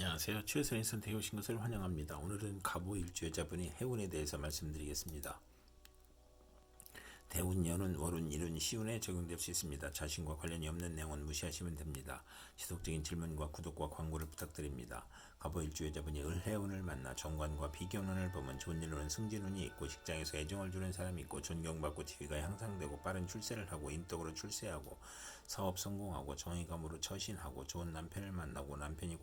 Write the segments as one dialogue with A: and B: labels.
A: 안녕하세요. 최선의 선택해 오신 것을 환영합니다. 오늘은 갑오일주 여자분이 해운에 대해서 말씀드리겠습니다. 대운, 연운, 월운, 일운, 시운에 적용될 수 있습니다. 자신과 관련이 없는 내용은 무시하시면 됩니다. 지속적인 질문과 구독과 광고를 부탁드립니다. 갑오일주 여자분이 을해운을 만나 정관과 비견운을 보면 좋은 일로는 승진운이 있고 직장에서 애정을 주는 사람이 있고 존경받고 지위가 향상되고 빠른 출세를 하고 인덕으로 출세하고 사업 성공하고 정의감으로 처신하고 좋은 남편을 만나고 남편이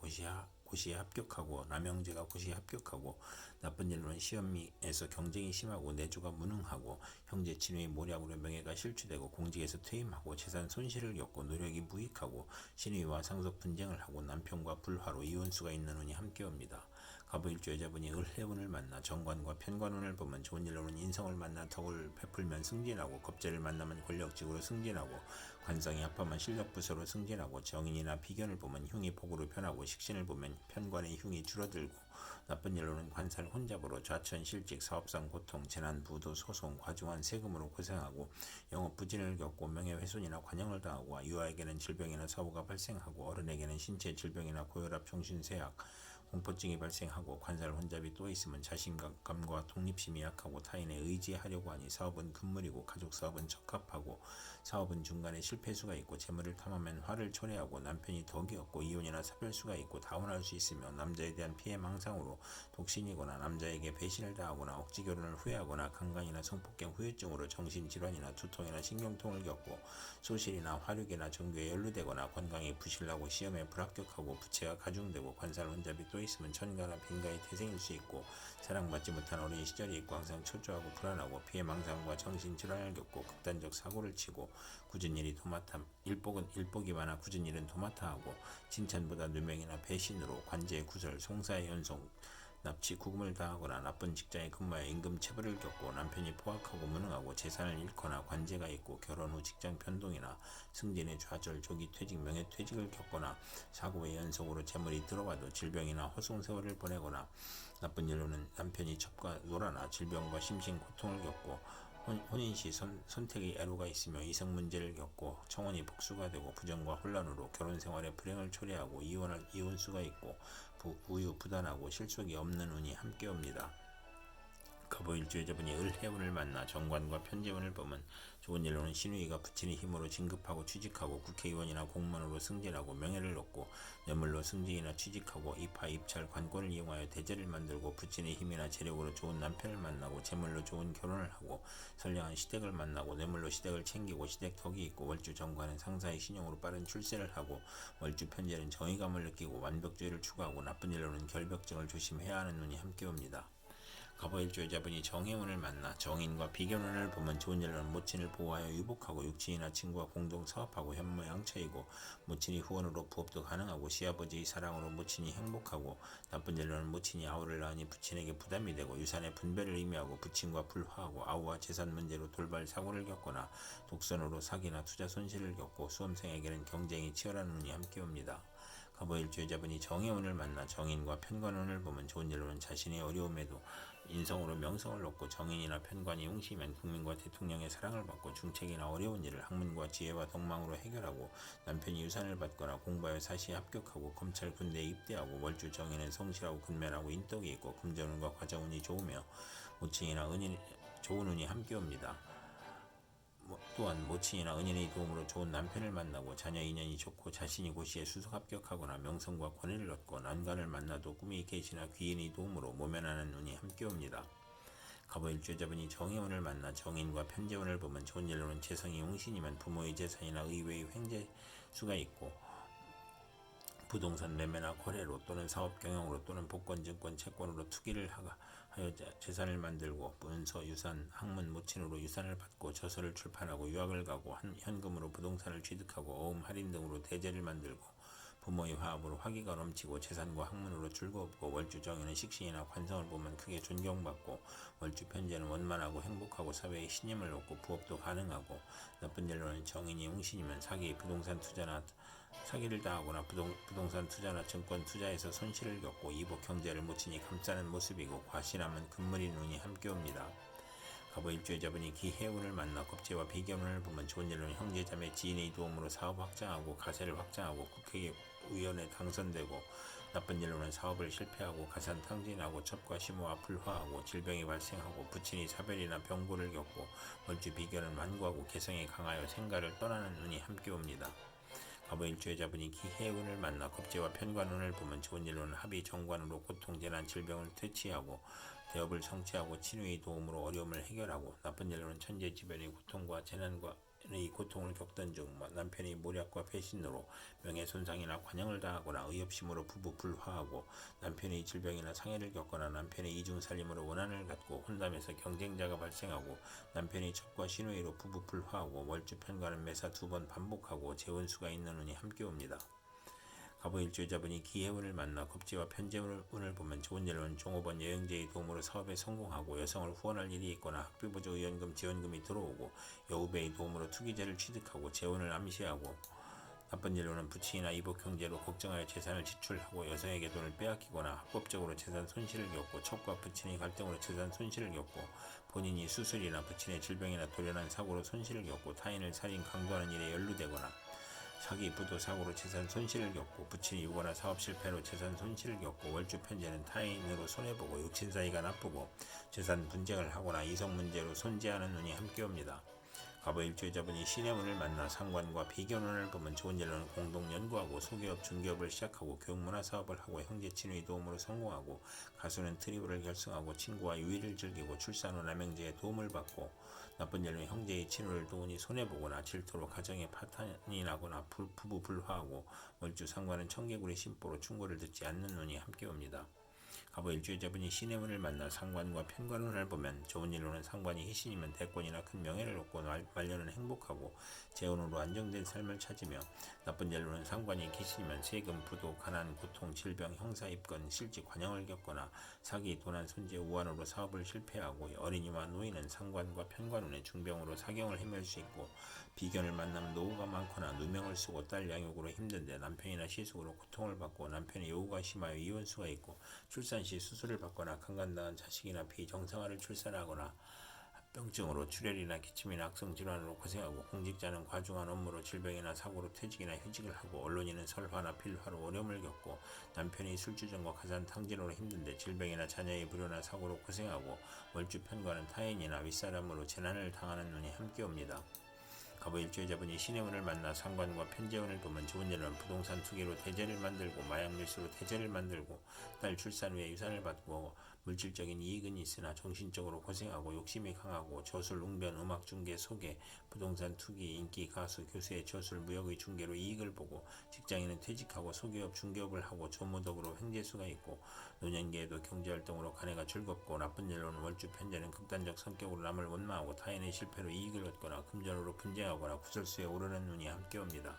A: 고시에 합격하고 남형제가 고시에 합격하고 나쁜 일로는 시험에서 경쟁이 심하고 내주가 무능하고 형제 친구의 모략으로 명예가 실추되고 공직에서 퇴임하고 재산 손실을 겪고 노력이 무익하고 신의와 상속 분쟁을 하고 남편과 불화로 이혼수가 있는 운이 함께 옵니다. 갑오일주 여자분이 을해운을 만나 정관과 편관운을 보면 좋은 일로는 인성을 만나 덕을 베풀면 승진하고 겁재를 만나면 권력직으로 승진하고 관성이 합하면 실력부서로 승진하고 정인이나 비견을 보면 흉이 복으로 변하고 식신을 보면 편관의 흉이 줄어들고 나쁜 일로는 관살 혼잡으로 좌천 실직 사업상 고통 재난 부도 소송 과중한 세금으로 고생하고 영업 부진을 겪고 명예훼손이나 관영을 당하고 유아에게는 질병이나 사고가 발생하고 어른에게는 신체 질병이나 고혈압 정신쇠약 공포증이 발생하고 관살 혼잡이 또 있으면 자신감과 독립심이 약하고 타인에 의지하려고 하니 사업은 금물이고 가족 사업은 적합하고 사업은 중간에 실패수가 있고 재물을 탐하면 화를 초래하고 남편이 덕이 없고 이혼이나 사별수가 있고 다운할 수 있으며 남자에 대한 피해 망상으로 독신이거나 남자에게 배신을 당하거나 억지 결혼을 후회하거나 강간이나 성폭행 후유증으로 정신질환이나 두통이나 신경통을 겪고 소실이나 화력이나 종교에 연루되거나 건강이 부실하고 시험에 불합격하고 부채가 가중되고 관살 혼잡이 또 있으면 천가나 빈가에 태생일 수 있고 사랑받지 못한 어린 시절이 있고 항상 초조하고 불안하고 피해 망상과 정신질환을 겪고 극단적 사고를 치고 굳은 일이 도맡아 일복이 많아 굳은 일은 도맡아 하고 칭찬보다 누명이나 배신으로 관제의 구설 송사의 연속 납치 구금을 당하거나 나쁜 직장에 근무하여 임금 체불을 겪고 남편이 포악하고 무능하고 재산을 잃거나 관제가 있고 결혼 후 직장 변동이나 승진의 좌절 조기 퇴직 명예퇴직을 겪거나 사고의 연속으로 재물이 들어와도 질병이나 허송세월을 보내거나 나쁜 일로는 남편이 첩과 노라나 질병과 심신 고통을 겪고 혼인시 선택의 애로가 있으며 이성 문제를 겪고 청혼이 복수가 되고 부정과 혼란으로 결혼생활에 불행을 초래하고 이혼수가 있고 우유 부단하고 실속이 없는 운이 함께 옵니다. 갑오일주 여자분이 을해운을 만나 정관과 편재운을 보면 좋은 일로는 신우이가 부친의 힘으로 진급하고 취직하고 국회의원이나 공무원으로 승진하고 명예를 얻고 뇌물로 승진이나 취직하고 입하 입찰 관권을 이용하여 대제를 만들고 부친의 힘이나 재력으로 좋은 남편을 만나고 재물로 좋은 결혼을 하고 선량한 시댁을 만나고 뇌물로 시댁을 챙기고 시댁 덕이 있고 월주 정관은 상사의 신용으로 빠른 출세를 하고 월주 편재는 정의감을 느끼고 완벽주의를 추구하고 나쁜 일로는 결벽증을 조심해야 하는 운이 함께 옵니다. 갑오일주 여자분이 정해운을 만나 정인과 비견운을 보면 좋은 일로는 모친을 보호하여 유복하고 육친이나 친구와 공동 사업하고 현모양처이고 모친이 후원으로 부업도 가능하고 시아버지의 사랑으로 모친이 행복하고 나쁜 일로는 모친이 아우를 낳으니 부친에게 부담이 되고 유산의 분배를 의미하고 부친과 불화하고 아우와 재산 문제로 돌발 사고를 겪거나 독선으로 사기나 투자 손실을 겪고 수험생에게는 경쟁이 치열한 운이 함께 옵니다. 갑오일주 여자분이 정해운을 만나 정인과 편관운을 보면 좋은 일로는 자신의 어려움에도 인성으로 명성을 얻고 정인이나 편관이 웅시면 국민과 대통령의 사랑을 받고 중책이나 어려운 일을 학문과 지혜와 덕망으로 해결하고 남편이 유산을 받거나 공부하여 사시에 합격하고 검찰 군대에 입대하고 월주 정인은 성실하고 근면하고 인덕이 있고 금전운과 과자운이 좋으며 모친이나 좋은 운이 함께 옵니다. 또한 모친이나 은인의 도움으로 좋은 남편을 만나고 자녀 인연이 좋고 자신이 고시에 수석 합격하거나 명성과 권위를 얻고 난관을 만나도 꿈이 계시나 귀인의 도움으로 모면하는 운이 함께 옵니다. 갑오일주 여자분이 정해운을 만나 정인과 편재운을 보면 좋은 일로는 재성이 용신이면 부모의 재산이나 의외의 횡재수가 있고 부동산 매매나 거래로 또는 사업 경영으로 또는 복권 증권 채권으로 투기를 하여 재산을 만들고 문서 유산 학문 모친으로 유산을 받고 저서를 출판하고 유학을 가고 현금으로 부동산을 취득하고 어음 할인 등으로 대제를 만들고 부모의 화합으로 화기가 넘치고 재산과 학문으로 즐거웠고 월주 정에는 식신이나 관성을 보면 크게 존경받고 월주 편재는 원만하고 행복하고 사회의 신임을 얻고 부업도 가능하고 나쁜 일로는 정인이 용신이면 사기를 당하거나 부동산 투자나 증권 투자에서 손실을 겪고 이복 형제를 모친이 감싸는 모습이고 과신하면 금물인 운이 함께 옵니다. 갑오일주 여자분이 기해운을 만나 겁재와 비견운을 보면 좋은 일로는 형제자매 지인의 도움으로 사업 확장하고 가세를 확장하고 위원에 당선되고 나쁜 일로는 사업을 실패하고 가산 탕진하고 첩과 심호와 불화하고 질병이 발생하고 부친이 사별이나 병고를 겪고 월주 비견을 완고하고 개성이 강하여 생가를 떠나는 운이 함께 옵니다. 갑오일주의 자분이 기해운을 만나 겁재와 편관운을 보면 좋은 일로는 합의 정관으로 고통, 재난, 질병을 퇴치하고 대업을 성취하고 친우의 도움으로 어려움을 해결하고 나쁜 일로는 천재지변의 고통과 재난과 의 고통을 겪던 중 남편이 모략과 배신으로 명예손상이나 관영을 당하거나 의협심으로 부부 불화하고 남편이 질병이나 상해를 겪거나 남편의 이중살림으로 원한을 갖고 혼담에서 경쟁자가 발생하고 남편이 첩과 신우이로 부부 불화하고 월주 편관은 매사 2번 반복하고 재운수가 있는 운이 함께 옵니다. 갑오일주의 자분이 기해운을 만나 겁재와 편재운을 보면 좋은 일로는 종업원 여행제의 도움으로 사업에 성공하고 여성을 후원할 일이 있거나 학비보조 의원금 지원금이 들어오고 여우배의 도움으로 투기자를 취득하고 재혼을 암시하고 나쁜 일로는 부친이나 이복 형제로 걱정하여 재산을 지출하고 여성에게 돈을 빼앗기거나 합법적으로 재산 손실을 겪고 첩과 부친의 갈등으로 재산 손실을 겪고 본인이 수술이나 부친의 질병이나 돌연한 사고로 손실을 겪고 타인을 살인 강도하는 일에 연루되거나 사기, 부도, 사고로 재산 손실을 겪고 부친이 유거나 사업 실패로 재산 손실을 겪고 월주 편제는 타인으로 손해보고 육친 사이가 나쁘고 재산 분쟁을 하거나 이성 문제로 손재하는 운이 함께 옵니다. 갑오일주의 자분이 신의 운을 만나 상관과 비견운을 보면 좋은 일로는 공동 연구하고 소기업, 중기업을 시작하고 교육문화 사업을 하고 형제 친의 도움으로 성공하고 가수는 트리브를 결성하고 친구와 유의를 즐기고 출산 후 남형제의 도움을 받고 나쁜 일로는 형제의 친우를 도우니 손해보거나 질투로 가정에 파탄이 나거나 부부 불화하고 월주 상관은 청개구리 심보로 충고를 듣지 않는 운이 함께 옵니다. 갑오일주의 자분이 신의 운을 만나 상관과 편관운을 보면 좋은 일로는 상관이 희신이면 대권이나 큰 명예를 얻고 말년은 행복하고 재운으로 안정된 삶을 찾으며 나쁜 일로는 상관이 기신이면 세금, 부도, 가난, 고통, 질병, 형사 입건, 실직, 관영을 겪거나 사기, 도난, 손재, 우환으로 사업을 실패하고 어린이와 노인은 상관과 편관운의 중병으로 사경을 헤맬 수 있고 비견을 만나면 노후가 많거나 누명을 쓰고 딸 양육으로 힘든데 남편이나 시숙으로 고통을 받고 남편의 요구가 심하여 이혼수가 있고 출산 시 수술을 받거나 강간당한 자식이나 비정상화를 출산하거나 병증으로 출혈이나 기침이나 악성 질환으로 고생하고 공직자는 과중한 업무로 질병이나 사고로 퇴직이나 휴직을 하고 언론인은 설화나 필화로 어려움을 겪고 남편이 술주정과 가산 탕진으로 힘든데 질병이나 자녀의 불효나 사고로 고생하고 월주 편과는 타인이나 윗사람으로 재난을 당하는 눈이 함께 옵니다. 갑오일주의 자분이 신의 운을 만나 상관과 편재운을 보면 좋은 일은 부동산 투기로 대재를 만들고 마약 밀수로 대재를 만들고 딸 출산 후에 유산을 받고 물질적인 이익은 있으나 정신적으로 고생하고 욕심이 강하고 저술, 웅변, 음악 중개, 소개, 부동산 투기, 인기, 가수, 교수의 저술, 무역의 중개로 이익을 보고 직장인은 퇴직하고 소기업, 중개업을 하고 조무덕으로 횡재수가 있고 노년기에도 경제활동으로 가내가 즐겁고 나쁜 일로는 월주 편재는 극단적 성격으로 남을 원망하고 타인의 실패로 이익을 얻거나 금전으로 분쟁하거나 구설수에 오르는 눈이 함께 옵니다.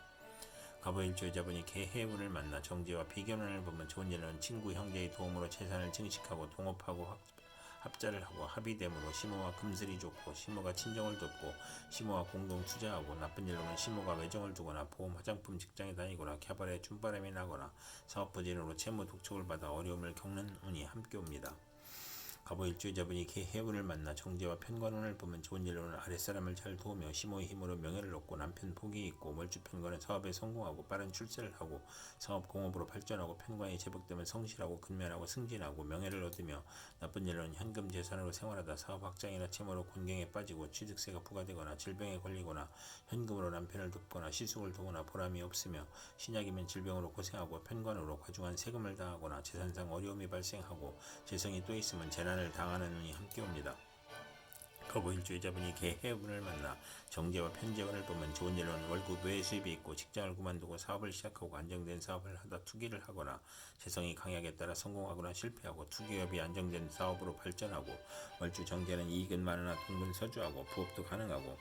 A: 갑오일주의 자분이 개해운을 만나 정제와 비견운을 보면 좋은 일은 친구 형제의 도움으로 재산을 증식하고 동업하고 합자를 하고 합의됨으로 시모와 금슬이 좋고 시모가 친정을 돕고 시모와 공동 투자하고 나쁜 일로는 시모가 외정을 두거나 보험 화장품 직장에 다니거나 캬바레 춤바람이 나거나 사업 부진으로 채무 독촉을 받아 어려움을 겪는 운이 함께 옵니다. 갑오일주의 자분이 개해운을 만나 정제와 편관운을 보면 좋은 일로는 아랫사람을 잘 도우며 시모의 힘으로 명예를 얻고 남편 복이 있고 월주 편관은 사업에 성공하고 빠른 출세를 하고 사업 공업으로 발전하고 편관이 제복되면 성실하고 근면하고 승진하고 명예를 얻으며 나쁜 일로는 현금 재산으로 생활하다 사업 확장이나 채무로 곤경에 빠지고 취득세가 부과되거나 질병에 걸리거나 현금으로 남편을 돕거나 시숙을 도우나 보람이 없으며 신약이면 질병으로 고생하고 편관으로 과중한 세금을 당하거나 재산상 어려움이 발생하고 재성이 또 있으면 재난을 당하는 운이 함께 옵니다. 갑오일주의 자분이 개해운을 만나 정제와 편재운을 보면 좋은 일로는 월급 외 수입이 있고 직장을 그만두고 사업을 시작하고 안정된 사업을 하다 투기를 하거나 재성이 강약에 따라 성공하거나 실패하고 투기업이 안정된 사업으로 발전하고 월주 정제는 이익은 많으나 동분서주하고 부업도 가능하고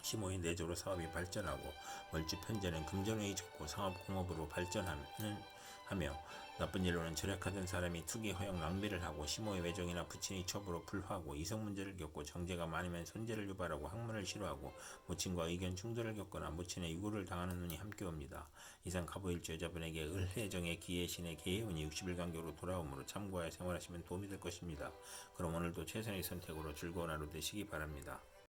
A: 시모의 내조로 사업이 발전하고 월주 편제는 금전운이 좋고 상업 공업으로 발전하며 나쁜 일로는 절약하던 사람이 투기 허용 낭비를 하고 시모의 외정이나 부친의 첩으로 불화하고 이성 문제를 겪고 정제가 많으면 손재를 유발하고 학문을 싫어하고 무친과 의견 충돌을 겪거나 무친의 유고를 당하는 운이 함께 옵니다. 이상 갑오일주 여자분에게 을해정의 기해신의 개해운이 60일 간격으로 돌아오므로 참고하여 생활하시면 도움이 될 것입니다. 그럼 오늘도 최선의 선택으로 즐거운 하루 되시기 바랍니다.